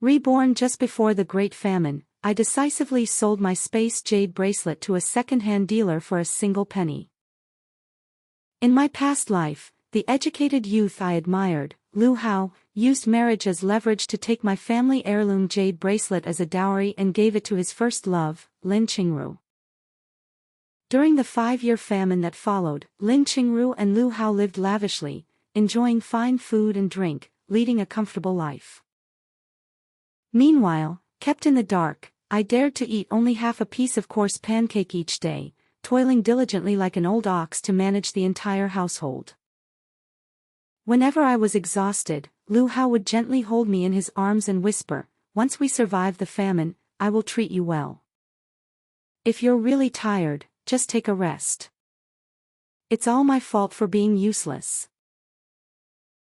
Reborn just before the Great Famine, I decisively sold my space jade bracelet to a second-hand dealer for a single penny. In my past life, the educated youth I admired, Lu Hao, used marriage as leverage to take my family heirloom jade bracelet as a dowry and gave it to his first love, Lin Qingru. During the 5-year famine that followed, Lin Qingru and Lu Hao lived lavishly, enjoying fine food and drink, leading a comfortable life. Meanwhile, kept in the dark, I dared to eat only half a piece of coarse pancake each day, toiling diligently like an old ox to manage the entire household. Whenever I was exhausted, Lu Hao would gently hold me in his arms and whisper, "Once we survive the famine, I will treat you well. If you're really tired, just take a rest. It's all my fault for being useless."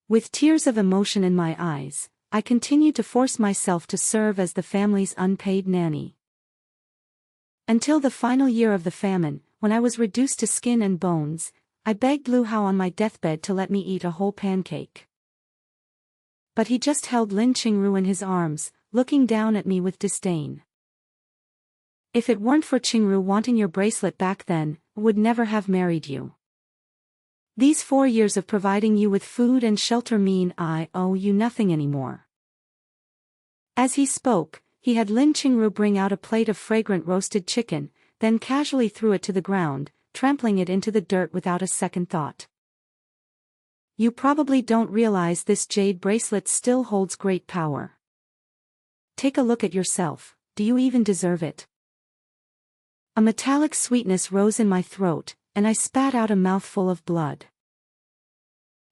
With tears of emotion in my eyes, I continued to force myself to serve as the family's unpaid nanny. Until the final year of the famine, when I was reduced to skin and bones, I begged Lu Hao on my deathbed to let me eat a whole pancake. But he just held Lin Qingru in his arms, looking down at me with disdain. "If it weren't for Qingru wanting your bracelet back then, I would never have married you. These 4 years of providing you with food and shelter mean I owe you nothing anymore." As he spoke, he had Lin Qingru bring out a plate of fragrant roasted chicken, then casually threw it to the ground, trampling it into the dirt without a second thought. "You probably don't realize this jade bracelet still holds great power. Take a look at yourself, do you even deserve it?" A metallic sweetness rose in my throat, and I spat out a mouthful of blood.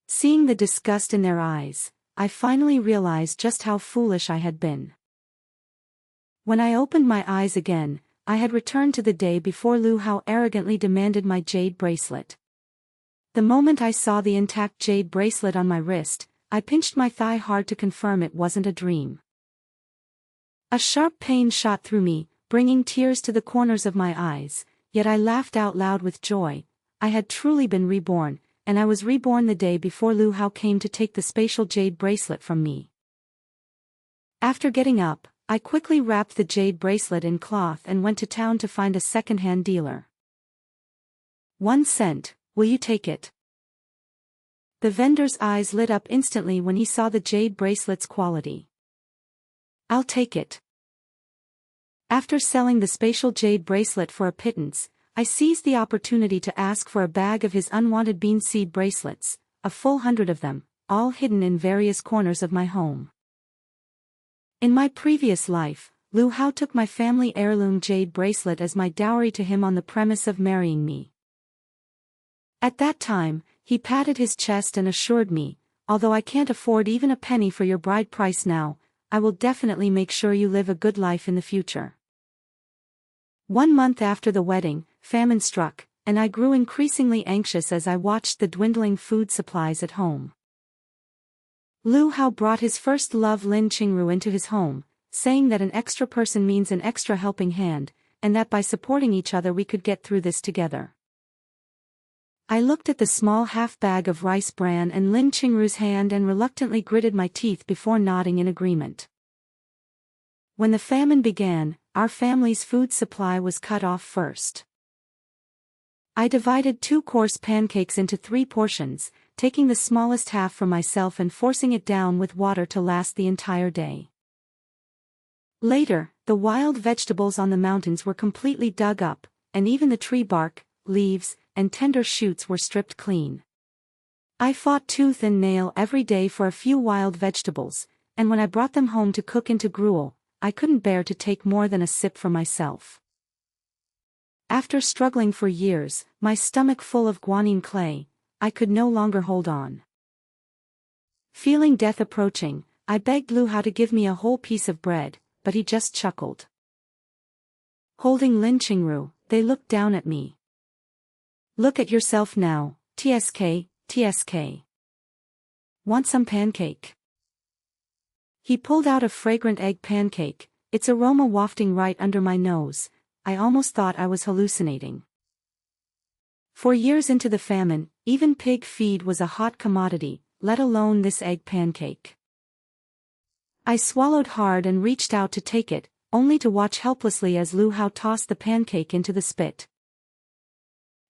Seeing the disgust in their eyes, I finally realized just how foolish I had been. When I opened my eyes again, I had returned to the day before Lu Hao arrogantly demanded my jade bracelet. The moment I saw the intact jade bracelet on my wrist, I pinched my thigh hard to confirm it wasn't a dream. A sharp pain shot through me, bringing tears to the corners of my eyes, yet I laughed out loud with joy. I had truly been reborn, and I was reborn the day before Lu Hao came to take the spatial jade bracelet from me. After getting up, I quickly wrapped the jade bracelet in cloth and went to town to find a second-hand dealer. "1 cent, will you take it?" The vendor's eyes lit up instantly when he saw the jade bracelet's quality. "I'll take it." After selling the spatial jade bracelet for a pittance, I seized the opportunity to ask for a bag of his unwanted bean seed bracelets, a full 100 of them, all hidden in various corners of my home. In my previous life, Lu Hao took my family heirloom jade bracelet as my dowry to him on the premise of marrying me. At that time, he patted his chest and assured me, "Although I can't afford even a penny for your bride price now, I will definitely make sure you live a good life in the future." 1 month after the wedding, famine struck, and I grew increasingly anxious as I watched the dwindling food supplies at home. Lu Hao brought his first love Lin Qingru into his home, saying that an extra person means an extra helping hand, and that by supporting each other we could get through this together. I looked at the small half-bag of rice bran in Lin Qingru's hand and reluctantly gritted my teeth before nodding in agreement. When the famine began, our family's food supply was cut off first. I divided 2 coarse pancakes into 3 portions, taking the smallest half for myself and forcing it down with water to last the entire day. Later, the wild vegetables on the mountains were completely dug up, and even the tree bark, leaves, and tender shoots were stripped clean. I fought tooth and nail every day for a few wild vegetables, and when I brought them home to cook into gruel, I couldn't bear to take more than a sip for myself. After struggling for years, my stomach full of guanine clay, I could no longer hold on. Feeling death approaching, I begged Lu Hao to give me a whole piece of bread, but he just chuckled. Holding Lin Qingru, they looked down at me. "Look at yourself now, TSK, TSK. Want some pancake?" He pulled out a fragrant egg pancake, its aroma wafting right under my nose. I almost thought I was hallucinating. For years into the famine, even pig feed was a hot commodity, let alone this egg pancake. I swallowed hard and reached out to take it, only to watch helplessly as Lu Hao tossed the pancake into the spit.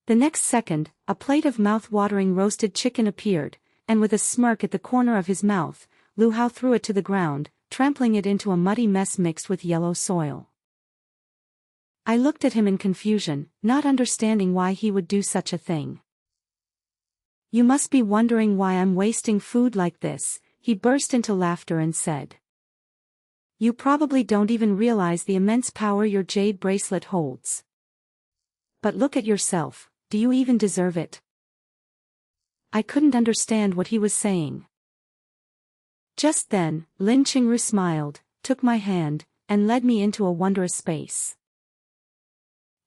The next second, a plate of mouth-watering roasted chicken appeared, and with a smirk at the corner of his mouth, Lu Hao threw it to the ground, trampling it into a muddy mess mixed with yellow soil. I looked at him in confusion, not understanding why he would do such a thing. "You must be wondering why I'm wasting food like this," he burst into laughter and said. "You probably don't even realize the immense power your jade bracelet holds. But look at yourself, do you even deserve it?" I couldn't understand what he was saying. Just then, Lin Qingru smiled, took my hand, and led me into a wondrous space.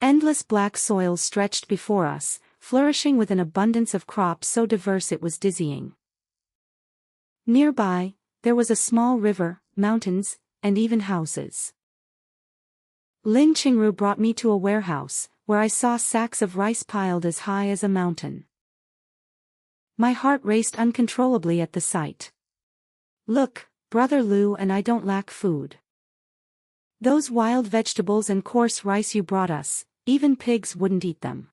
Endless black soil stretched before us, flourishing with an abundance of crops so diverse it was dizzying. Nearby, there was a small river, mountains, and even houses. Lin Qingru brought me to a warehouse, where I saw sacks of rice piled as high as a mountain. My heart raced uncontrollably at the sight. "Look, Brother Lu, and I don't lack food. Those wild vegetables and coarse rice you brought us, even pigs wouldn't eat them.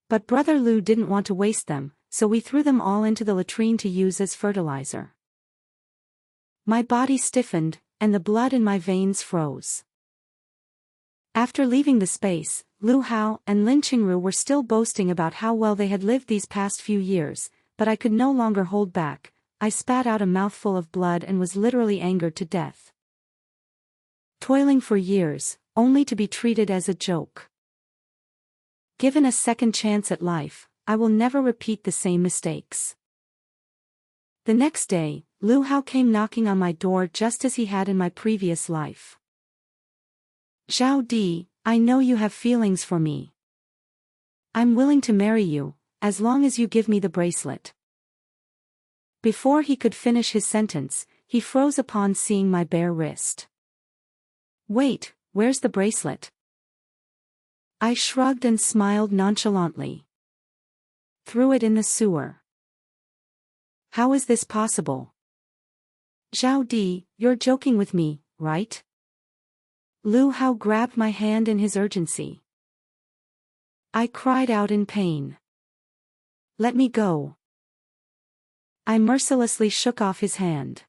But Brother Lu didn't want to waste them, so we threw them all into the latrine to use as fertilizer." My body stiffened, and the blood in my veins froze. After leaving the space, Lu Hao and Lin Qingru were still boasting about how well they had lived these past few years, but I could no longer hold back. I spat out a mouthful of blood and was literally angered to death. Toiling for years, only to be treated as a joke. Given a second chance at life, I will never repeat the same mistakes. The next day, Lu Hao came knocking on my door just as he had in my previous life. "Zhao Di, I know you have feelings for me. I'm willing to marry you, as long as you give me the bracelet." Before he could finish his sentence, he froze upon seeing my bare wrist. "Wait, where's the bracelet?" I shrugged and smiled nonchalantly. "Threw it in the sewer." "How is this possible?" "Zhao Di, you're joking with me, right?" Lu Hao grabbed my hand in his urgency. I cried out in pain. "Let me go." I mercilessly shook off his hand.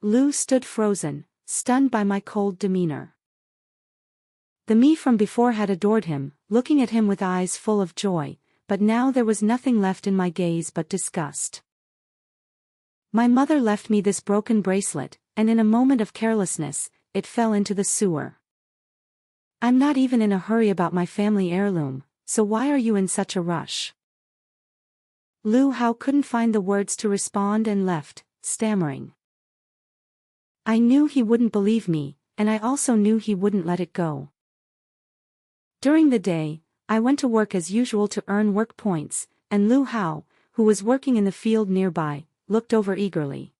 Lu stood frozen, stunned by my cold demeanor. The me from before had adored him, looking at him with eyes full of joy, but now there was nothing left in my gaze but disgust. My mother left me this broken bracelet, and in a moment of carelessness, it fell into the sewer. I'm not even in a hurry about my family heirloom, so why are you in such a rush? Lu Hao couldn't find the words to respond and left, stammering. I knew he wouldn't believe me, and I also knew he wouldn't let it go. During the day, I went to work as usual to earn work points, and Lu Hao, who was working in the field nearby, looked over eagerly.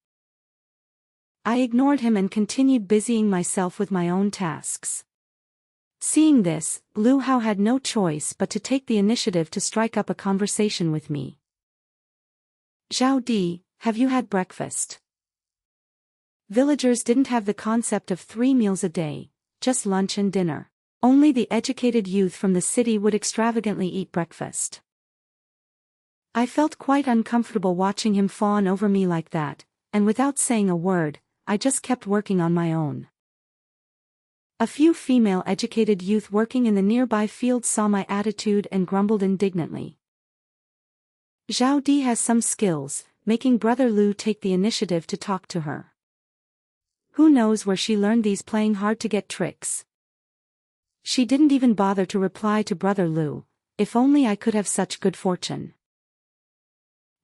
I ignored him and continued busying myself with my own tasks. Seeing this, Lu Hao had no choice but to take the initiative to strike up a conversation with me. "Zhao Di, have you had breakfast?" Villagers didn't have the concept of 3 meals a day, just lunch and dinner. Only the educated youth from the city would extravagantly eat breakfast. I felt quite uncomfortable watching him fawn over me like that, and without saying a word, I just kept working on my own. A few female educated youth working in the nearby field saw my attitude and grumbled indignantly. "Zhao Di has some skills," making Brother Lu take the initiative to talk to her. Who knows where she learned these playing hard to get tricks? She didn't even bother to reply to Brother Lu. If only I could have such good fortune.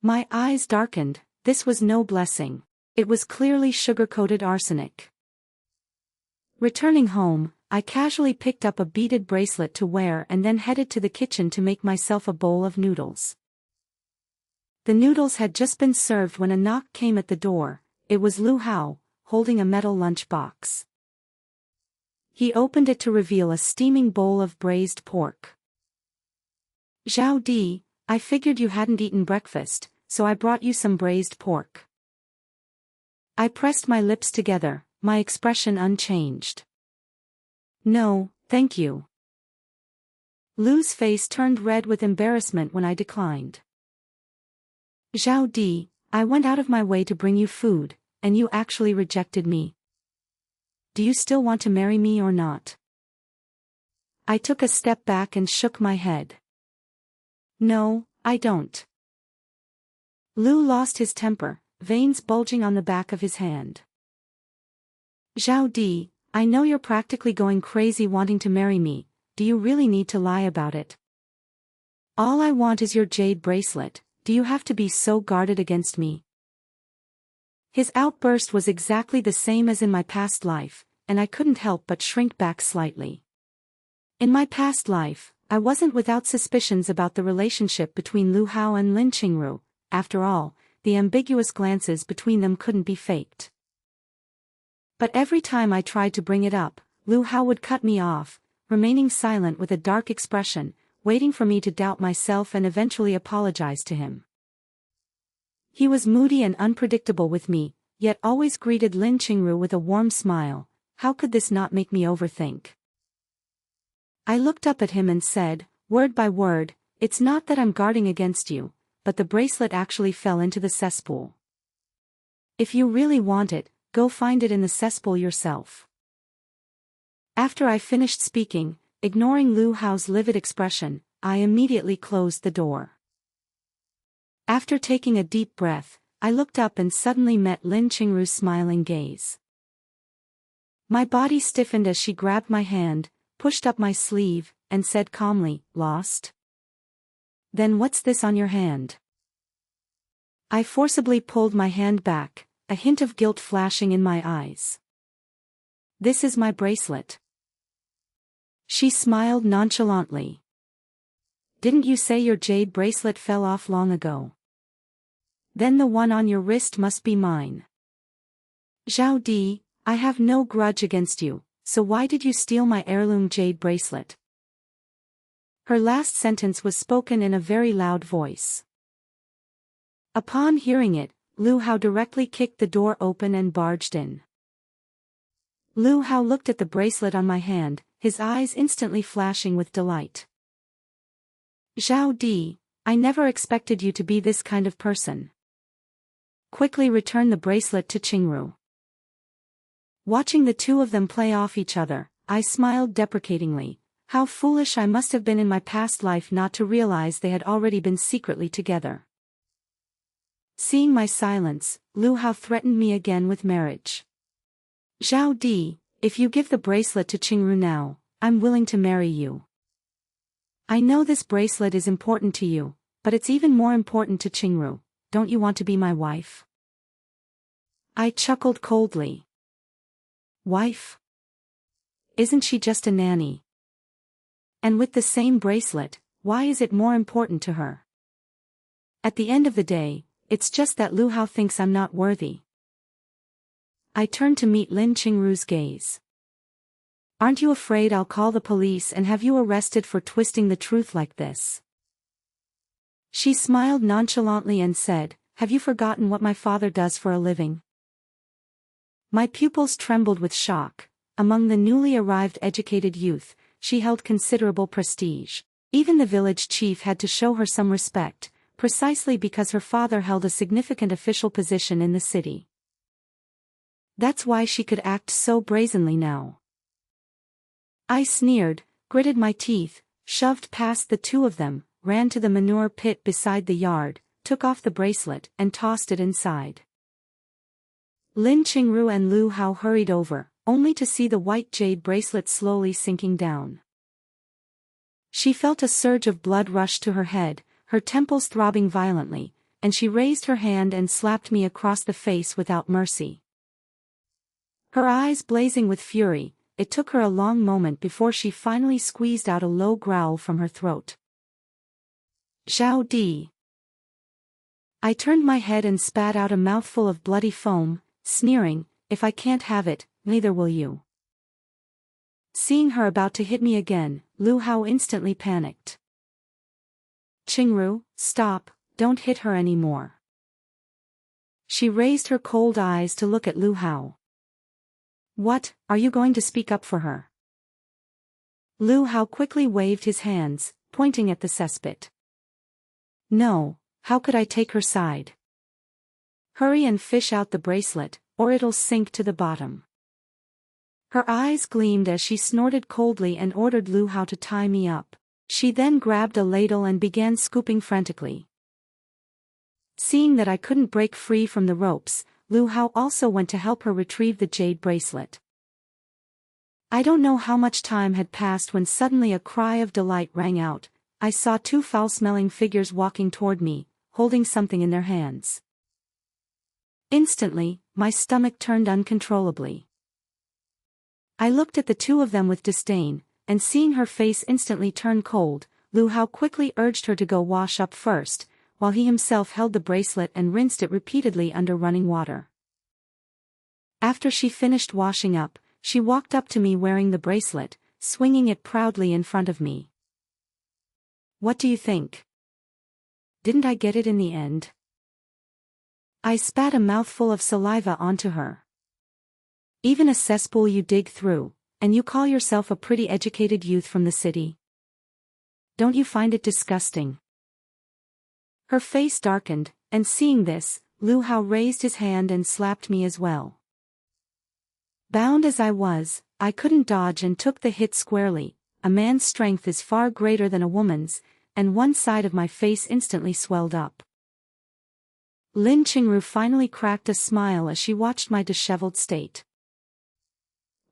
My eyes darkened. This was no blessing. It was clearly sugar-coated arsenic. Returning home, I casually picked up a beaded bracelet to wear and then headed to the kitchen to make myself a bowl of noodles. The noodles had just been served when a knock came at the door. It was Lu Hao, holding a metal lunchbox. He opened it to reveal a steaming bowl of braised pork. "Zhao Di, I figured you hadn't eaten breakfast, so I brought you some braised pork." I pressed my lips together, my expression unchanged. No, thank you. Lu's face turned red with embarrassment when I declined. Jade, I went out of my way to bring you food, and you actually rejected me. Do you still want to marry me or not? I took a step back and shook my head. No, I don't. Lu lost his temper, veins bulging on the back of his hand. Jade, I know you're practically going crazy wanting to marry me. Do you really need to lie about it? All I want is your jade bracelet. Do you have to be so guarded against me? His outburst was exactly the same as in my past life, and I couldn't help but shrink back slightly. In my past life, I wasn't without suspicions about the relationship between Lu Hao and Lin Qingru. After all, the ambiguous glances between them couldn't be faked. But every time I tried to bring it up, Lu Hao would cut me off, remaining silent with a dark expression, waiting for me to doubt myself and eventually apologize to him. He was moody and unpredictable with me, yet always greeted Lin Qingru with a warm smile. How could this not make me overthink? I looked up at him and said, word by word, it's not that I'm guarding against you, but the bracelet actually fell into the cesspool. If you really want it, go find it in the cesspool yourself. After I finished speaking, ignoring Lu Hao's livid expression, I immediately closed the door. After taking a deep breath, I looked up and suddenly met Lin Qingru's smiling gaze. My body stiffened as she grabbed my hand, pushed up my sleeve, and said calmly, "Lost? Then what's this on your hand?" I forcibly pulled my hand back, a hint of guilt flashing in my eyes. "This is my bracelet." She smiled nonchalantly. "Didn't you say your jade bracelet fell off long ago? Then the one on your wrist must be mine. Jade, I have no grudge against you, so why did you steal my heirloom jade bracelet?" Her last sentence was spoken in a very loud voice. Upon hearing it, Lu Hao directly kicked the door open and barged in. Lu Hao looked at the bracelet on my hand, his eyes instantly flashing with delight. "Jade, I never expected you to be this kind of person. Quickly return the bracelet to Qingru." Watching the two of them play off each other, I smiled deprecatingly. How foolish I must have been in my past life not to realize they had already been secretly together. Seeing my silence, Lu Hao threatened me again with marriage. "Jade, if you give the bracelet to Qingru now, I'm willing to marry you. I know this bracelet is important to you, but it's even more important to Qingru. Don't you want to be my wife?" I chuckled coldly. "Wife? Isn't she just a nanny? And with the same bracelet, why is it more important to her? At the end of the day, it's just that Lu Hao thinks I'm not worthy." I turned to meet Lin Qingru's gaze. "Aren't you afraid I'll call the police and have you arrested for twisting the truth like this?" She smiled nonchalantly and said, "Have you forgotten what my father does for a living?" My pupils trembled with shock. Among the newly arrived educated youth, she held considerable prestige. Even the village chief had to show her some respect, precisely because her father held a significant official position in the city. That's why she could act so brazenly now. I sneered, gritted my teeth, shoved past the two of them, ran to the manure pit beside the yard, took off the bracelet and tossed it inside. Lin Qingru and Lu Hao hurried over, only to see the white jade bracelet slowly sinking down. She felt a surge of blood rush to her head, her temples throbbing violently, and she raised her hand and slapped me across the face without mercy. Her eyes blazing with fury, it took her a long moment before she finally squeezed out a low growl from her throat. "Jade." I turned my head and spat out a mouthful of bloody foam, sneering, "If I can't have it, neither will you." Seeing her about to hit me again, Lu Hao instantly panicked. "Qingru, stop, don't hit her anymore." She raised her cold eyes to look at Lu Hao. What, are you going to speak up for her? Lu Hao quickly waved his hands, pointing at the cesspit. No, how could I take her side? Hurry and fish out the bracelet, or it'll sink to the bottom. Her eyes gleamed as she snorted coldly and ordered Lu Hao to tie me up. She then grabbed a ladle and began scooping frantically. Seeing that I couldn't break free from the ropes, Lu Hao also went to help her retrieve the jade bracelet. I don't know how much time had passed when suddenly a cry of delight rang out. I saw two foul-smelling figures walking toward me, holding something in their hands. Instantly, my stomach turned uncontrollably. I looked at the two of them with disdain, and seeing her face instantly turn cold, Lu Hao quickly urged her to go wash up first, while he himself held the bracelet and rinsed it repeatedly under running water. After she finished washing up, she walked up to me wearing the bracelet, swinging it proudly in front of me. What do you think? Didn't I get it in the end? I spat a mouthful of saliva onto her. Even a cesspool you dig through, and you call yourself a pretty educated youth from the city? Don't you find it disgusting? Her face darkened, and seeing this, Lu Hao raised his hand and slapped me as well. Bound as I was, I couldn't dodge and took the hit squarely. A man's strength is far greater than a woman's, and one side of my face instantly swelled up. Lin Qingru finally cracked a smile as she watched my disheveled state.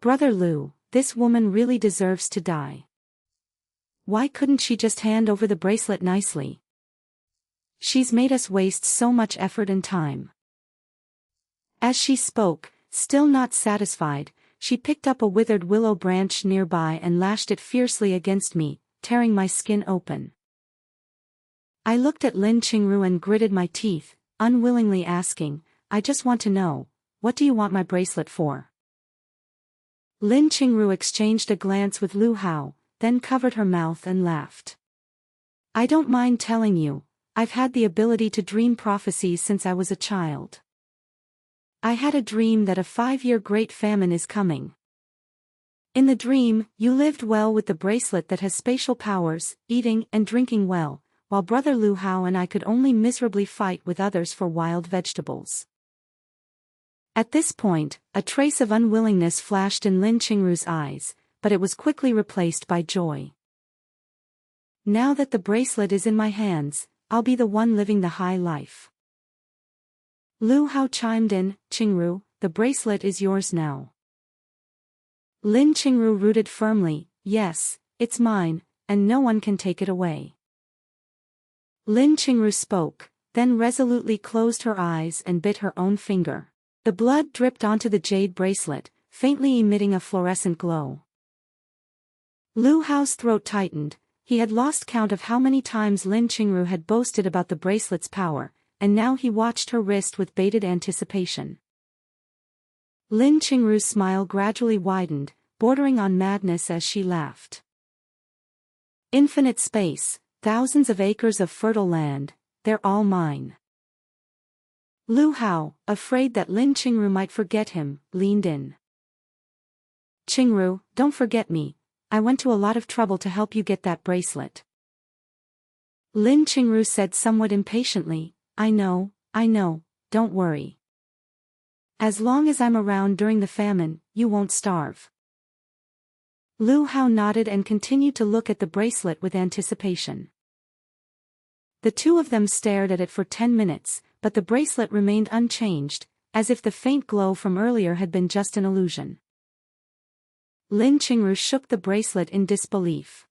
Brother Lu, this woman really deserves to die. Why couldn't she just hand over the bracelet nicely? She's made us waste so much effort and time. As she spoke, still not satisfied, she picked up a withered willow branch nearby and lashed it fiercely against me, tearing my skin open. I looked at Lin Qingru and gritted my teeth, unwillingly asking, I just want to know, what do you want my bracelet for? Lin Qingru exchanged a glance with Lu Hao, then covered her mouth and laughed. I don't mind telling you, I've had the ability to dream prophecies since I was a child. I had a dream that a 5-year great famine is coming. In the dream, you lived well with the bracelet that has spatial powers, eating and drinking well, while Brother Lu Hao and I could only miserably fight with others for wild vegetables. At this point, a trace of unwillingness flashed in Lin Qingru's eyes, but it was quickly replaced by joy. Now that the bracelet is in my hands, I'll be the one living the high life. Lu Hao chimed in, Qingru, the bracelet is yours now. Lin Qingru rooted firmly, yes, it's mine, and no one can take it away. Lin Qingru spoke, then resolutely closed her eyes and bit her own finger. The blood dripped onto the jade bracelet, faintly emitting a fluorescent glow. Lu Hao's throat tightened. He had lost count of how many times Lin Qingru had boasted about the bracelet's power, and now he watched her wrist with bated anticipation. Lin Qingru's smile gradually widened, bordering on madness as she laughed. Infinite space, thousands of acres of fertile land, they're all mine. Lu Hao, afraid that Lin Qingru might forget him, leaned in. Qingru, don't forget me. I went to a lot of trouble to help you get that bracelet. Lin Qingru said somewhat impatiently, I know, don't worry. As long as I'm around during the famine, you won't starve. Lu Hao nodded and continued to look at the bracelet with anticipation. The two of them stared at it for 10 minutes, but the bracelet remained unchanged, as if the faint glow from earlier had been just an illusion. Lin Qingru shook the bracelet in disbelief.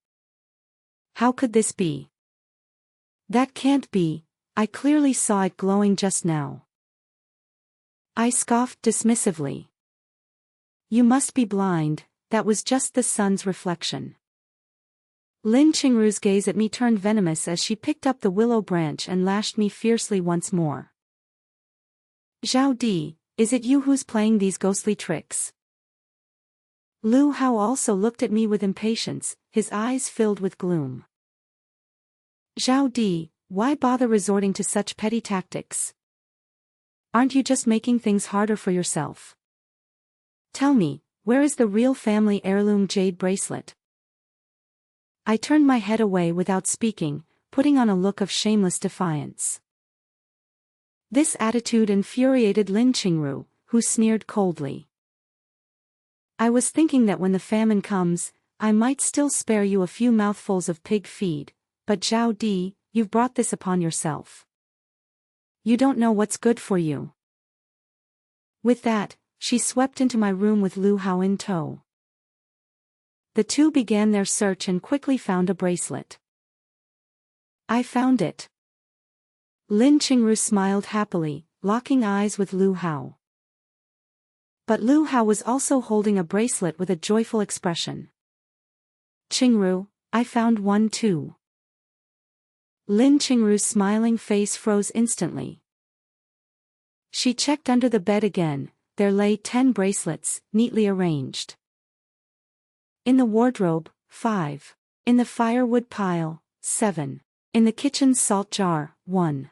How could this be? That can't be, I clearly saw it glowing just now. I scoffed dismissively. You must be blind, that was just the sun's reflection. Lin Qingru's gaze at me turned venomous as she picked up the willow branch and lashed me fiercely once more. Zhao Di, is it you who's playing these ghostly tricks? Lu Hao also looked at me with impatience, his eyes filled with gloom. Zhao Di, why bother resorting to such petty tactics? Aren't you just making things harder for yourself? Tell me, where is the real family heirloom jade bracelet? I turned my head away without speaking, putting on a look of shameless defiance. This attitude infuriated Lin Qingru, who sneered coldly. I was thinking that when the famine comes, I might still spare you a few mouthfuls of pig feed, but Zhao Di, you've brought this upon yourself. You don't know what's good for you. With that, she swept into my room with Lu Hao in tow. The two began their search and quickly found a bracelet. I found it. Lin Qingru smiled happily, locking eyes with Lu Hao. But Lu Hao was also holding a bracelet with a joyful expression. Qingru, I found one too. Lin Qingru's smiling face froze instantly. She checked under the bed again. There lay 10 bracelets, neatly arranged. In the wardrobe, 5. In the firewood pile, 7. In the kitchen's salt jar, 1.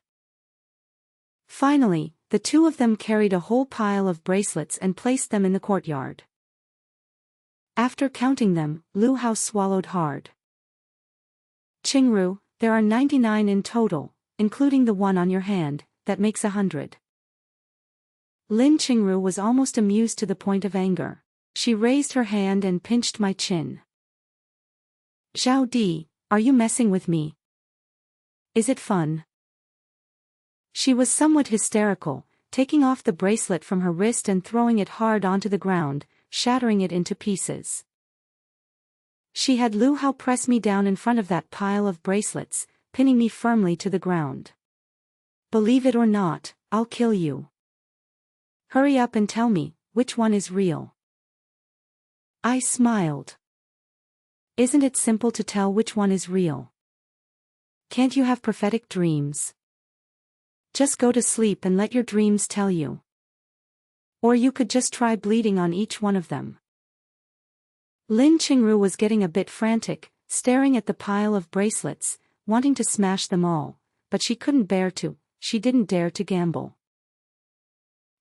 Finally, the two of them carried a whole pile of bracelets and placed them in the courtyard. After counting them, Lu Hao swallowed hard. Qingru, there are 99 in total, including the one on your hand, that makes 100. Lin Qingru was almost amused to the point of anger. She raised her hand and pinched my chin. Zhao Di, are you messing with me? Is it fun? She was somewhat hysterical, taking off the bracelet from her wrist and throwing it hard onto the ground, shattering it into pieces. She had Lu Hao press me down in front of that pile of bracelets, pinning me firmly to the ground. Believe it or not, I'll kill you. Hurry up and tell me, which one is real? I smiled. Isn't it simple to tell which one is real? Can't you have prophetic dreams? Just go to sleep and let your dreams tell you. Or you could just try bleeding on each one of them. Lin Qingru was getting a bit frantic, staring at the pile of bracelets, wanting to smash them all, but she couldn't bear to, she didn't dare to gamble.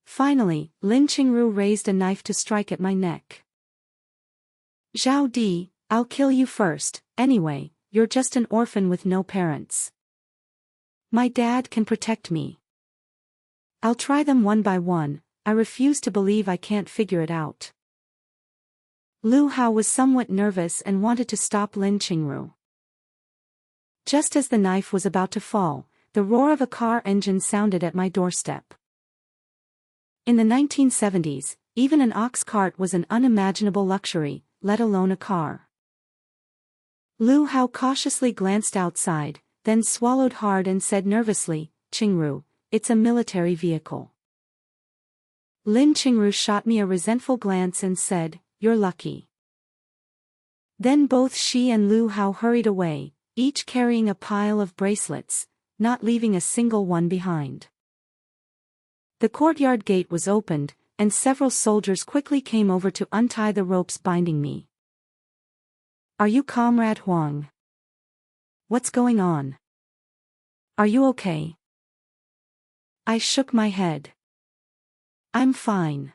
Finally, Lin Qingru raised a knife to strike at my neck. Zhao Di, I'll kill you first, anyway, you're just an orphan with no parents. My dad can protect me. I'll try them one by one, I refuse to believe I can't figure it out. Lu Hao was somewhat nervous and wanted to stop Lin Qingru. Just as the knife was about to fall, the roar of a car engine sounded at my doorstep. In the 1970s, even an ox cart was an unimaginable luxury, let alone a car. Lu Hao cautiously glanced outside, then swallowed hard and said nervously, Qingru, it's a military vehicle. Lin Qingru shot me a resentful glance and said, you're lucky. Then both she and Lu Hao hurried away, each carrying a pile of bracelets, not leaving a single one behind. The courtyard gate was opened, and several soldiers quickly came over to untie the ropes binding me. Are you Comrade Huang? What's going on? Are you okay? I shook my head. I'm fine.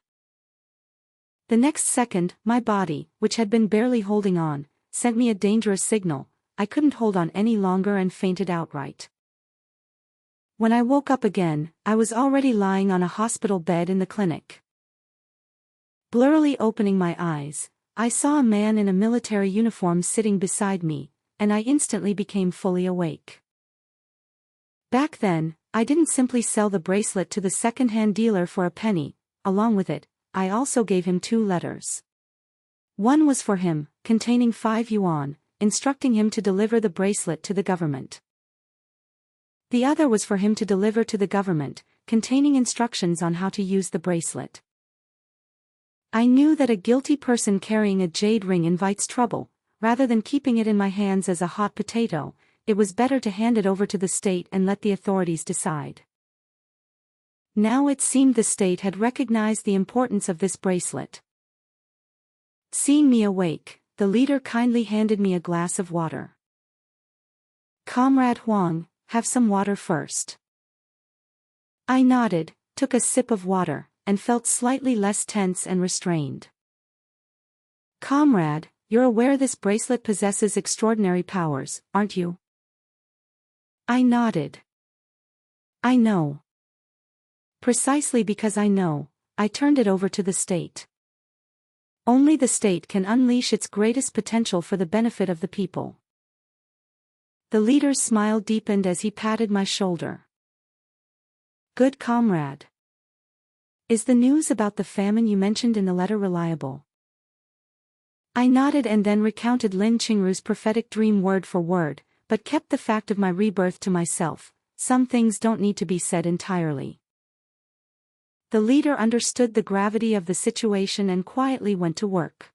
The next second, my body, which had been barely holding on, sent me a dangerous signal. I couldn't hold on any longer and fainted outright. When I woke up again, I was already lying on a hospital bed in the clinic. Blurrily opening my eyes, I saw a man in a military uniform sitting beside me, and I instantly became fully awake. Back then, I didn't simply sell the bracelet to the second-hand dealer for a penny. Along with it, I also gave him 2 letters. One was for him, containing 5 yuan, instructing him to deliver the bracelet to the government. The other was for him to deliver to the government, containing instructions on how to use the bracelet. I knew that a guilty person carrying a jade ring invites trouble. Rather than keeping it in my hands as a hot potato, it was better to hand it over to the state and let the authorities decide. Now it seemed the state had recognized the importance of this bracelet. Seeing me awake, the leader kindly handed me a glass of water. Comrade Huang, have some water first. I nodded, took a sip of water, and felt slightly less tense and restrained. Comrade, you're aware this bracelet possesses extraordinary powers, aren't you? I nodded. I know. Precisely because I know, I turned it over to the state. Only the state can unleash its greatest potential for the benefit of the people. The leader's smile deepened as he patted my shoulder. Good comrade. Is the news about the famine you mentioned in the letter reliable? I nodded and then recounted Lin Qingru's prophetic dream word for word, but kept the fact of my rebirth to myself. Some things don't need to be said entirely. The leader understood the gravity of the situation and quietly went to work.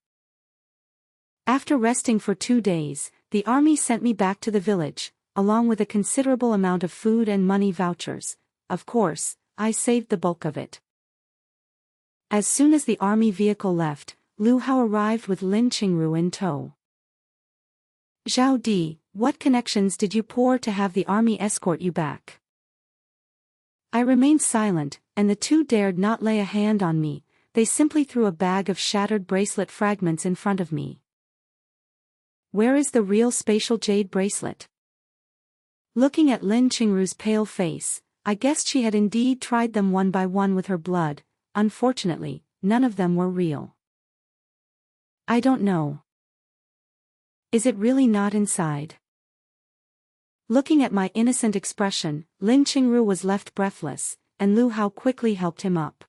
After resting for 2 days, the army sent me back to the village, along with a considerable amount of food and money vouchers. Of course, I saved the bulk of it. As soon as the army vehicle left, Lu Hao arrived with Lin Qingru in tow. Zhao Di, what connections did you pour to have the army escort you back? I remained silent, and the two dared not lay a hand on me. They simply threw a bag of shattered bracelet fragments in front of me. Where is the real spatial jade bracelet? Looking at Lin Qingru's pale face, I guessed she had indeed tried them one by one with her blood. Unfortunately, none of them were real. I don't know. Is it really not inside? Looking at my innocent expression, Lin Qingru was left breathless, and Lu Hao quickly helped him up.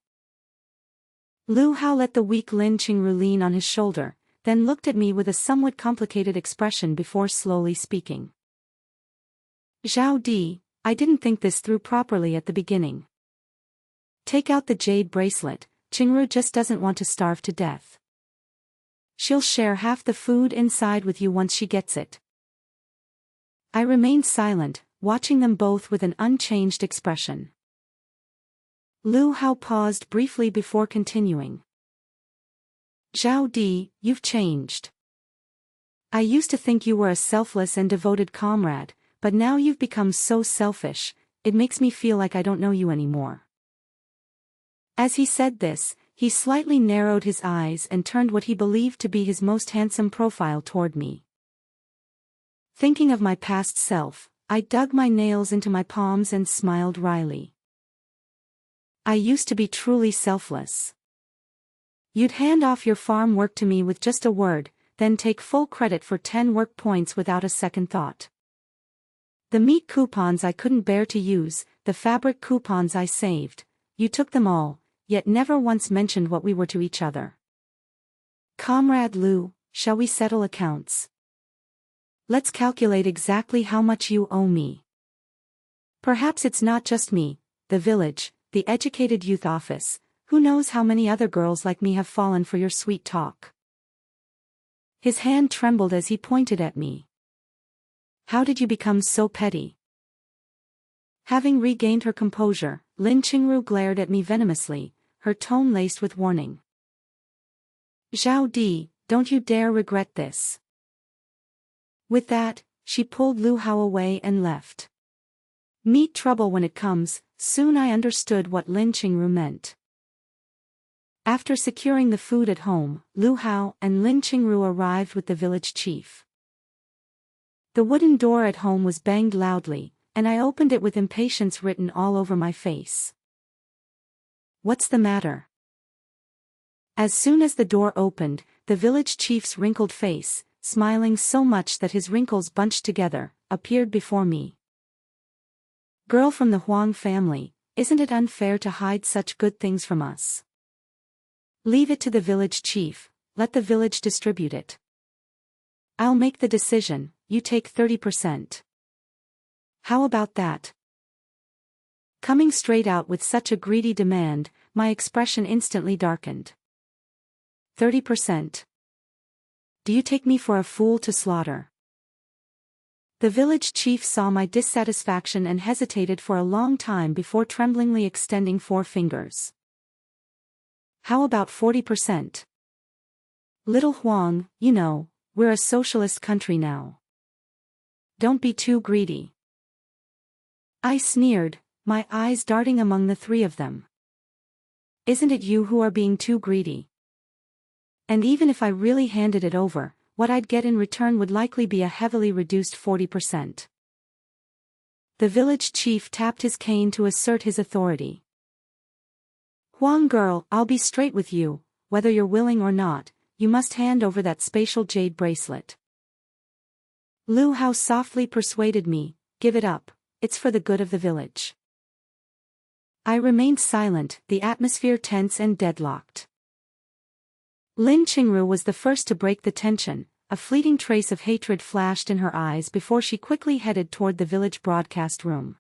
Lu Hao let the weak Lin Qingru lean on his shoulder, then looked at me with a somewhat complicated expression before slowly speaking. Zhao Di, I didn't think this through properly at the beginning. Take out the jade bracelet, Qingru just doesn't want to starve to death. She'll share half the food inside with you once she gets it. I remained silent, watching them both with an unchanged expression. Lu Hao paused briefly before continuing. Zhao Di, you've changed. I used to think you were a selfless and devoted comrade, but now you've become so selfish, it makes me feel like I don't know you anymore. As he said this, he slightly narrowed his eyes and turned what he believed to be his most handsome profile toward me. Thinking of my past self, I dug my nails into my palms and smiled wryly. I used to be truly selfless. You'd hand off your farm work to me with just a word, then take full credit for 10 work points without a second thought. The meat coupons I couldn't bear to use, the fabric coupons I saved, you took them all, yet never once mentioned what we were to each other. Comrade Lu, shall we settle accounts? Let's calculate exactly how much you owe me. Perhaps it's not just me, the village, the educated youth office, who knows how many other girls like me have fallen for your sweet talk. His hand trembled as he pointed at me. How did you become so petty? Having regained her composure, Lin Qingru glared at me venomously, her tone laced with warning. Zhao Di, don't you dare regret this. With that, she pulled Lu Hao away and left. Meet trouble when it comes. Soon I understood what Lin Qingru meant. After securing the food at home, Lu Hao and Lin Qingru arrived with the village chief. The wooden door at home was banged loudly, and I opened it with impatience written all over my face. What's the matter? As soon as the door opened, the village chief's wrinkled face, smiling so much that his wrinkles bunched together, appeared before me. Girl from the Huang family, isn't it unfair to hide such good things from us? Leave it to the village chief, let the village distribute it. I'll make the decision, you take 30%. How about that? Coming straight out with such a greedy demand, my expression instantly darkened. 30%. Do you take me for a fool to slaughter? The village chief saw my dissatisfaction and hesitated for a long time before tremblingly extending 4 fingers. How about 40%? Little Huang, you know, we're a socialist country now. Don't be too greedy. I sneered, my eyes darting among the 3 of them. isn't it you who are being too greedy? And even if I really handed it over, what I'd get in return would likely be a heavily reduced 40%. The village chief tapped his cane to assert his authority. Huang girl, I'll be straight with you, whether you're willing or not, you must hand over that spatial jade bracelet. Lu Hao softly persuaded me, give it up, it's for the good of the village. I remained silent, the atmosphere tense and deadlocked. Lin Qingru was the first to break the tension. A fleeting trace of hatred flashed in her eyes before she quickly headed toward the village broadcast room.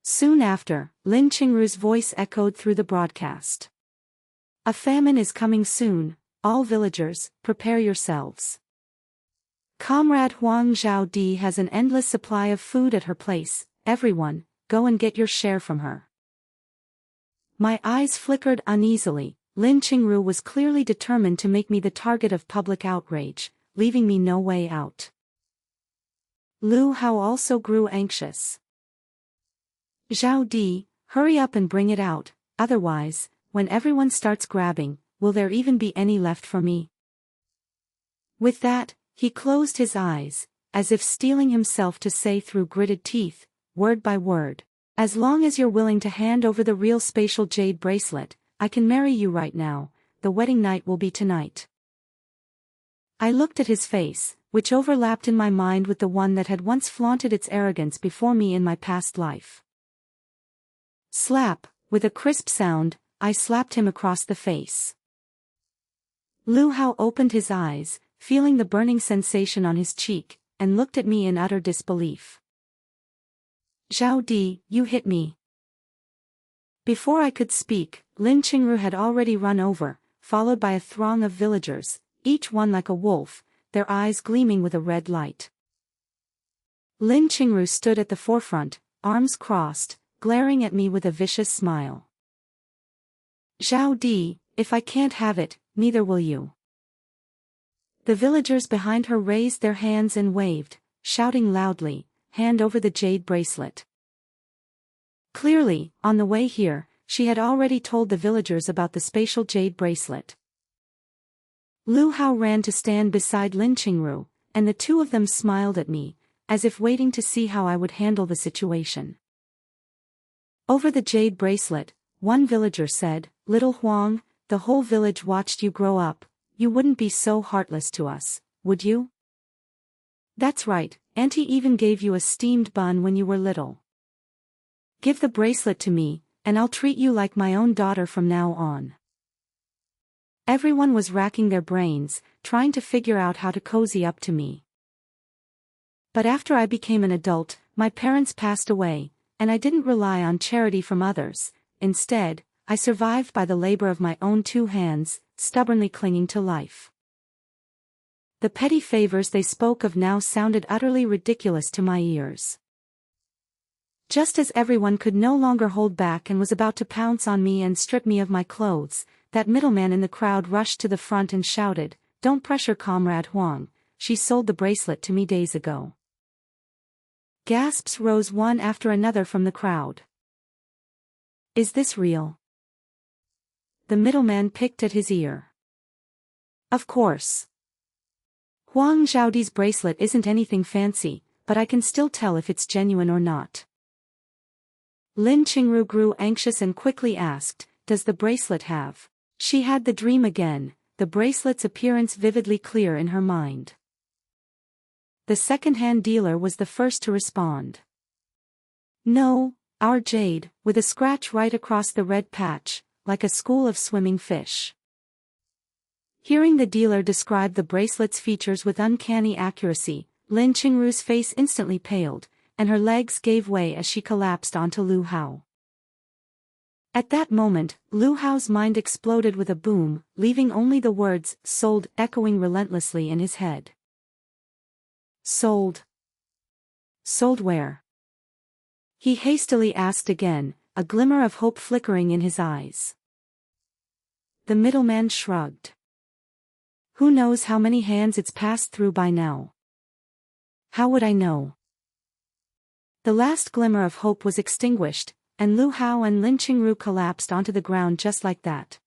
Soon after, Lin Qingru's voice echoed through the broadcast. A famine is coming soon, all villagers, prepare yourselves. Comrade Huang Zhaodi has an endless supply of food at her place, everyone, go and get your share from her. My eyes flickered uneasily. Lin Qingru was clearly determined to make me the target of public outrage, leaving me no way out. Lu Hao also grew anxious. Zhao Di, hurry up and bring it out, otherwise, when everyone starts grabbing, will there even be any left for me? With that, he closed his eyes, as if steeling himself to say through gritted teeth, word by word, as long as you're willing to hand over the real spatial jade bracelet, I can marry you right now, the wedding night will be tonight. I looked at his face, which overlapped in my mind with the one that had once flaunted its arrogance before me in my past life. Slap, with a crisp sound, I slapped him across the face. Lu Hao opened his eyes, feeling the burning sensation on his cheek, and looked at me in utter disbelief. Zhao Di, you hit me. Before I could speak, Lin Qingru had already run over, followed by a throng of villagers, each one like a wolf, their eyes gleaming with a red light. Lin Qingru stood at the forefront, arms crossed, glaring at me with a vicious smile. Zhao Di, if I can't have it, neither will you. The villagers behind her raised their hands and waved, shouting loudly, hand over the jade bracelet. Clearly, on the way here, she had already told the villagers about the spatial jade bracelet. Lu Hao ran to stand beside Lin Qingru, and the two of them smiled at me, as if waiting to see how I would handle the situation. Over the jade bracelet, one villager said, Little Huang, the whole village watched you grow up, you wouldn't be so heartless to us, would you? That's right, Auntie even gave you a steamed bun when you were little. Give the bracelet to me, and I'll treat you like my own daughter from now on. Everyone was racking their brains, trying to figure out how to cozy up to me. But after I became an adult, my parents passed away, and I didn't rely on charity from others. Instead, I survived by the labor of my own two hands, stubbornly clinging to life. The petty favors they spoke of now sounded utterly ridiculous to my ears. Just as everyone could no longer hold back and was about to pounce on me and strip me of my clothes, that middleman in the crowd rushed to the front and shouted, Don't pressure Comrade Huang, she sold the bracelet to me days ago. Gasps rose one after another from the crowd. Is this real? The middleman picked at his ear. Of course. Huang Zhaodi's bracelet isn't anything fancy, but I can still tell if it's genuine or not. Lin Qingru grew anxious and quickly asked, Does the bracelet have? She had the dream again, the bracelet's appearance vividly clear in her mind. The second-hand dealer was the first to respond. No, our Jade, with a scratch right across the red patch, like a school of swimming fish. Hearing the dealer describe the bracelet's features with uncanny accuracy, Lin Qingru's face instantly paled, and her legs gave way as she collapsed onto Lu Hao. At that moment, Lu Hao's mind exploded with a boom, leaving only the words, sold, echoing relentlessly in his head. Sold? Sold where? He hastily asked again, a glimmer of hope flickering in his eyes. The middleman shrugged. Who knows how many hands it's passed through by now? How would I know? The last glimmer of hope was extinguished, and Lu Hao and Lin Qingru collapsed onto the ground just like that.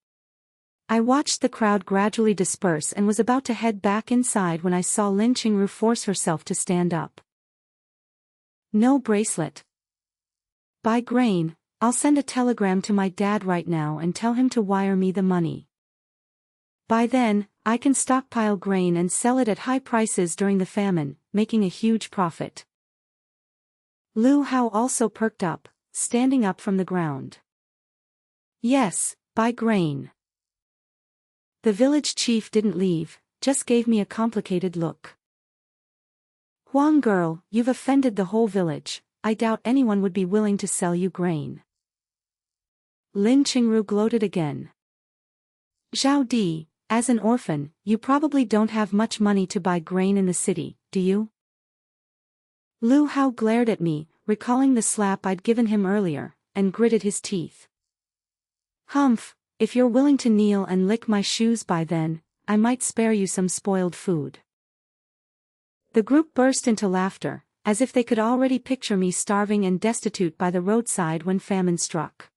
I watched the crowd gradually disperse and was about to head back inside when I saw Lin Qingru force herself to stand up. No bracelet. Buy grain. I'll send a telegram to my dad right now and tell him to wire me the money. By then, I can stockpile grain and sell it at high prices during the famine, making a huge profit. Lu Hao also perked up, standing up from the ground. Yes, buy grain. The village chief didn't leave, just gave me a complicated look. Huang girl, you've offended the whole village. I doubt anyone would be willing to sell you grain. Lin Qingru gloated again. Zhao Di, as an orphan, you probably don't have much money to buy grain in the city, do you? Lu Hao glared at me, recalling the slap I'd given him earlier, and gritted his teeth. Humph, if you're willing to kneel and lick my shoes by then, I might spare you some spoiled food. The group burst into laughter, as if they could already picture me starving and destitute by the roadside when famine struck.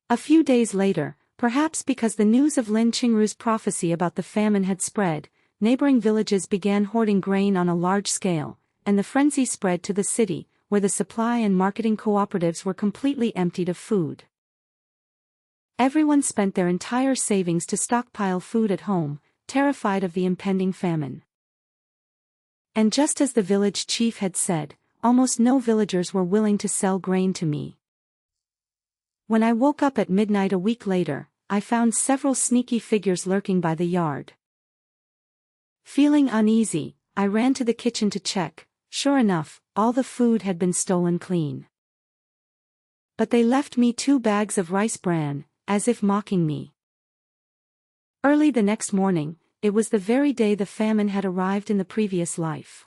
A few days later, perhaps because the news of Lin Qingru's prophecy about the famine had spread, neighboring villages began hoarding grain on a large scale, and the frenzy spread to the city, where the supply and marketing cooperatives were completely emptied of food. Everyone spent their entire savings to stockpile food at home, terrified of the impending famine. And just as the village chief had said, almost no villagers were willing to sell grain to me. When I woke up at midnight a week later, I found several sneaky figures lurking by the yard. Feeling uneasy, I ran to the kitchen to check. Sure enough, all the food had been stolen clean. But they left me 2 bags of rice bran, as if mocking me. Early the next morning, it was the very day the famine had arrived in the previous life.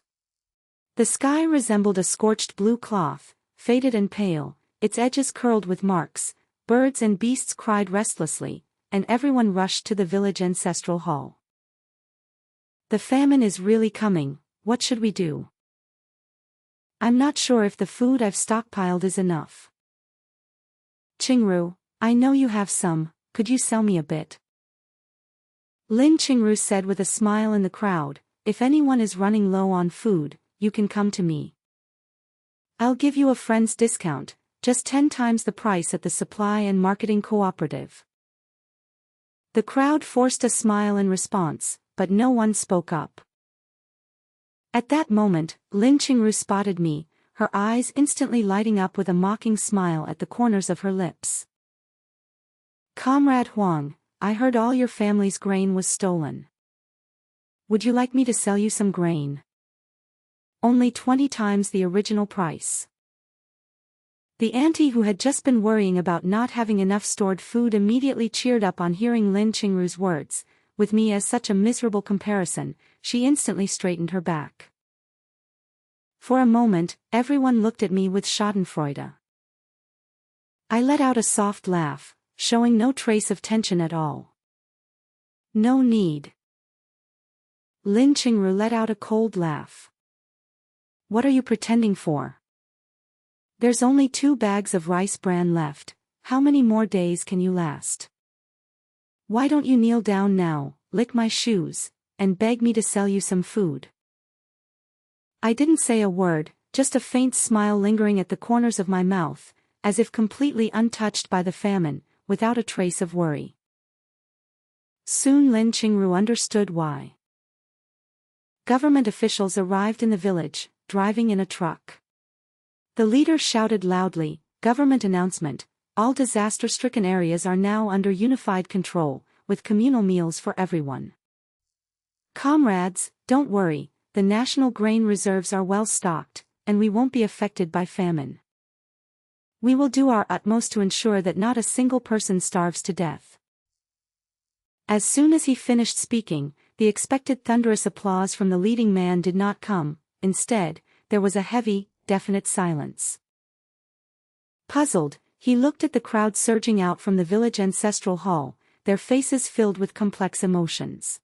The sky resembled a scorched blue cloth, faded and pale, its edges curled with marks, birds and beasts cried restlessly, and everyone rushed to the village ancestral hall. The famine is really coming, what should we do? I'm not sure if the food I've stockpiled is enough. Qingru, I know you have some, could you sell me a bit? Lin Qingru said with a smile in the crowd, if anyone is running low on food, you can come to me. I'll give you a friend's discount, just 10 times the price at the supply and marketing cooperative. The crowd forced a smile in response, but no one spoke up. At that moment, Lin Qingru spotted me, her eyes instantly lighting up with a mocking smile at the corners of her lips. Comrade Huang, I heard all your family's grain was stolen. Would you like me to sell you some grain? Only 20 times the original price. The auntie who had just been worrying about not having enough stored food immediately cheered up on hearing Lin Qingru's words. With me as such a miserable comparison, she instantly straightened her back. For a moment, everyone looked at me with schadenfreude. I let out a soft laugh, showing no trace of tension at all. No need. Lin Qingru let out a cold laugh. What are you pretending for? There's only 2 bags of rice bran left, how many more days can you last? Why don't you kneel down now, lick my shoes, and beg me to sell you some food? I didn't say a word, just a faint smile lingering at the corners of my mouth, as if completely untouched by the famine, without a trace of worry. Soon Lin Qingru understood why. Government officials arrived in the village, driving in a truck. The leader shouted loudly, "Government announcement, all disaster-stricken areas are now under unified control, with communal meals for everyone. Comrades, don't worry, the national grain reserves are well stocked, and we won't be affected by famine. We will do our utmost to ensure that not a single person starves to death." As soon as he finished speaking, the expected thunderous applause from the leading man did not come. Instead, there was a heavy, definite silence. Puzzled, he looked at the crowd surging out from the village ancestral hall, their faces filled with complex emotions.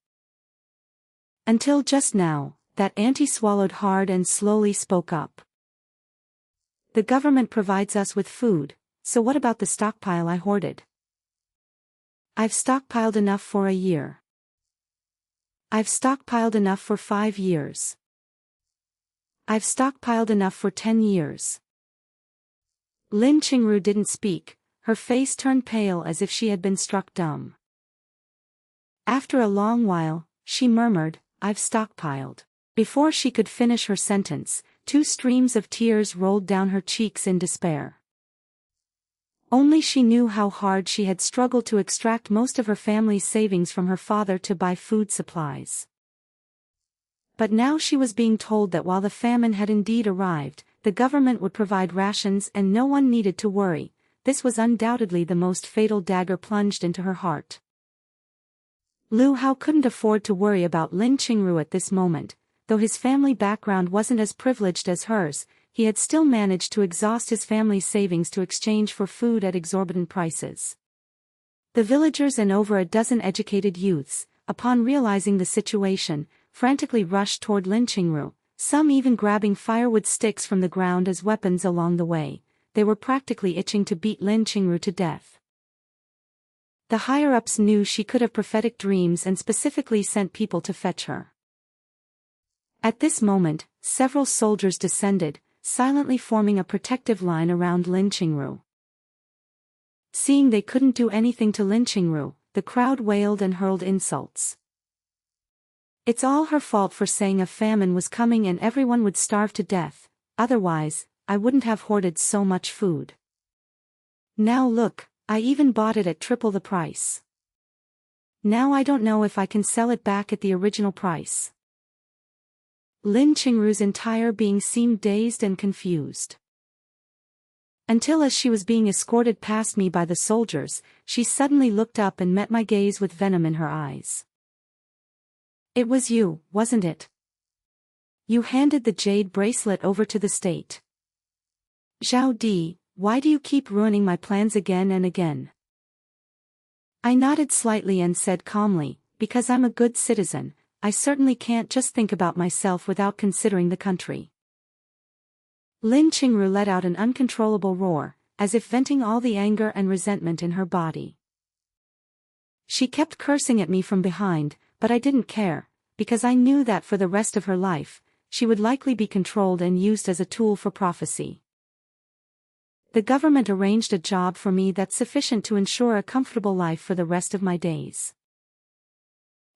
Until just now, that auntie swallowed hard and slowly spoke up. The government provides us with food, so what about the stockpile I hoarded? I've stockpiled enough for a year. I've stockpiled enough for 5 years. I've stockpiled enough for 10 years. Lin Qingru didn't speak, her face turned pale as if she had been struck dumb. After a long while, she murmured, "I've stockpiled." Before she could finish her sentence, 2 streams of tears rolled down her cheeks in despair. Only she knew how hard she had struggled to extract most of her family's savings from her father to buy food supplies. But now she was being told that while the famine had indeed arrived, the government would provide rations and no one needed to worry. This was undoubtedly the most fatal dagger plunged into her heart. Lu Hao couldn't afford to worry about Lin Qingru at this moment. Though his family background wasn't as privileged as hers, he had still managed to exhaust his family's savings to exchange for food at exorbitant prices. The villagers and over a dozen educated youths, upon realizing the situation, frantically rushed toward Lin Qingru, some even grabbing firewood sticks from the ground as weapons along the way. They were practically itching to beat Lin Qingru to death. The higher-ups knew she could have prophetic dreams and specifically sent people to fetch her. At this moment, several soldiers descended, silently forming a protective line around Lin Qingru. Seeing they couldn't do anything to Lin Qingru, the crowd wailed and hurled insults. It's all her fault for saying a famine was coming and everyone would starve to death, otherwise, I wouldn't have hoarded so much food. Now look, I even bought it at triple the price. Now I don't know if I can sell it back at the original price. Lin Qingru's entire being seemed dazed and confused. Until as she was being escorted past me by the soldiers, she suddenly looked up and met my gaze with venom in her eyes. It was you, wasn't it? You handed the Jade bracelet over to the state. Zhao Di, why do you keep ruining my plans again and again? I nodded slightly and said calmly, because I'm a good citizen. I certainly can't just think about myself without considering the country. Lin Qingru let out an uncontrollable roar, as if venting all the anger and resentment in her body. She kept cursing at me from behind, but I didn't care, because I knew that for the rest of her life, she would likely be controlled and used as a tool for prophecy. The government arranged a job for me that's sufficient to ensure a comfortable life for the rest of my days.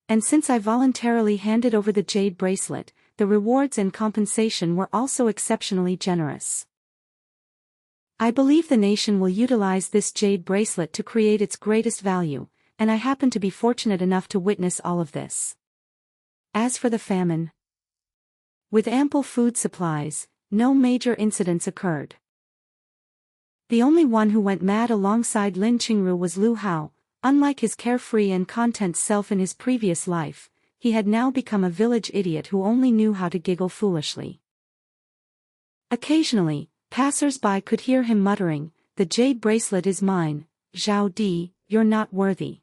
And since I voluntarily handed over the Jade bracelet, the rewards and compensation were also exceptionally generous. I believe the nation will utilize this Jade bracelet to create its greatest value, and I happen to be fortunate enough to witness all of this. As for the famine, with ample food supplies, no major incidents occurred. The only one who went mad alongside Lin Qingru was Lu Hao. Unlike his carefree and content self in his previous life, he had now become a village idiot who only knew how to giggle foolishly. Occasionally, passers-by could hear him muttering, "The Jade bracelet is mine, Zhao Di, you're not worthy."